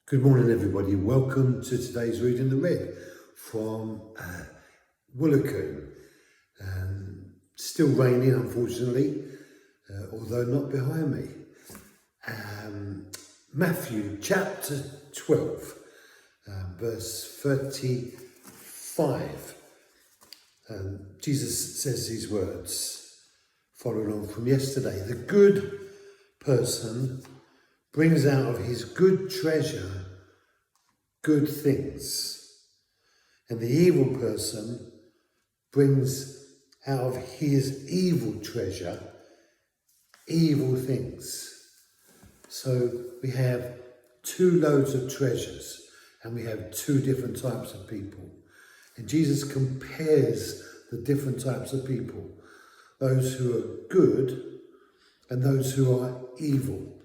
Good morning, everybody. Welcome to today's reading the Read from Woolacombe. Still raining, unfortunately, although not behind me. Matthew chapter 12, verse 35. Jesus says these words, following on from yesterday. The good person brings out of his good treasure good things, and the evil person brings out of his evil treasure evil things. So we have two loads of treasures, and we have two different types of people. And Jesus compares the different types of people, those who are good and those who are evil.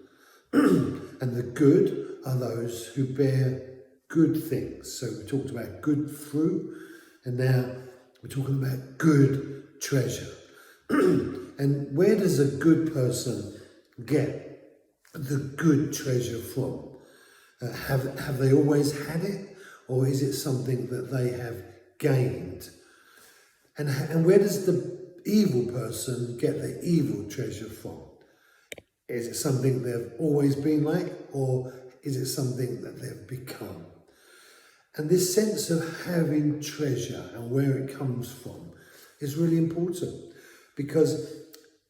And the good are those who bear good things. So we talked about good fruit, and now we're talking about good treasure. And where does a good person get the good treasure from? Have they always had it, or is it something that they have gained? And where does the evil person get the evil treasure from? Is it something they've always been like, or is it something that they've become? And this sense of having treasure and where it comes from is really important, because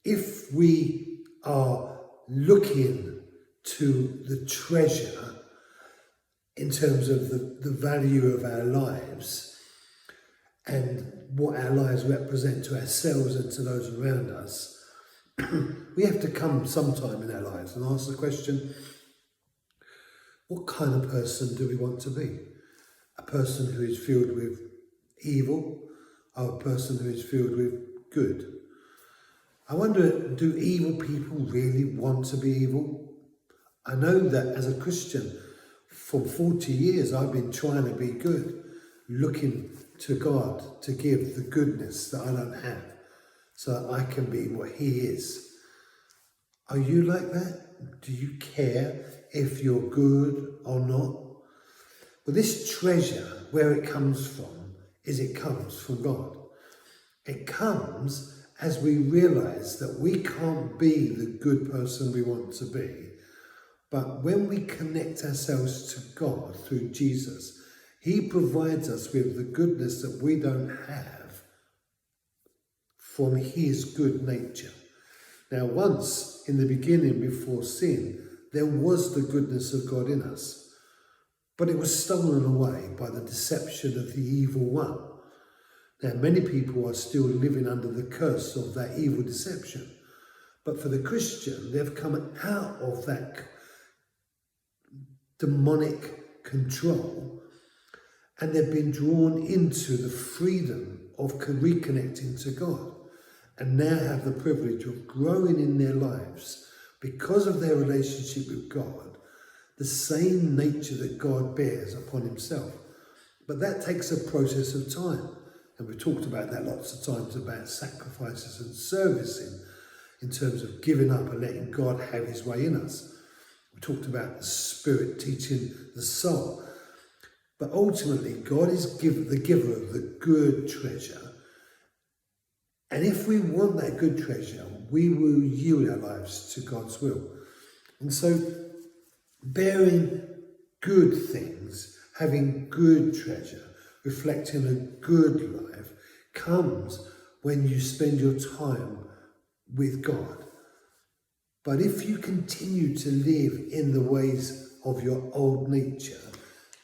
if we are looking to the treasure in terms of the value of our lives and what our lives represent to ourselves and to those around us, we have to come sometime in our lives and ask the question, what kind of person do we want to be? A person who is filled with evil, or a person who is filled with good? I wonder, do evil people really want to be evil? I know that as a Christian, for 40 years I've been trying to be good, looking to God to give the goodness that I don't have, so that I can be what He is. Are you like that? Do you care if you're good or not? Well, this treasure, where it comes from, is it comes from God. It comes as we realise that we can't be the good person we want to be, but when we connect ourselves to God through Jesus, He provides us with the goodness that we don't have from His good nature. Now, once in the beginning, before sin, there was the goodness of God in us, but it was stolen away by the deception of the evil one. Now, many people are still living under the curse of that evil deception, but for the Christian, they've come out of that demonic control, and they've been drawn into the freedom of reconnecting to God, and now have the privilege of growing in their lives because of their relationship with God, the same nature that God bears upon Himself. But that takes a process of time, and we've talked about that lots of times, about sacrifices and servicing in terms of giving up and letting God have His way in us. We talked about the Spirit teaching the soul. But ultimately, God is the giver of the good treasure. And if we want that good treasure, we will yield our lives to God's will. And so, bearing good things, having good treasure, reflecting a good life, comes when you spend your time with God. But if you continue to live in the ways of your old nature,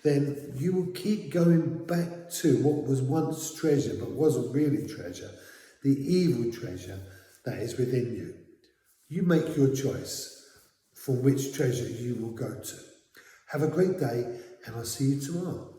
then you will keep going back to what was once treasure but wasn't really treasure, the evil treasure that is within you. You make your choice for which treasure you will go to. Have a great day, and I'll see you tomorrow.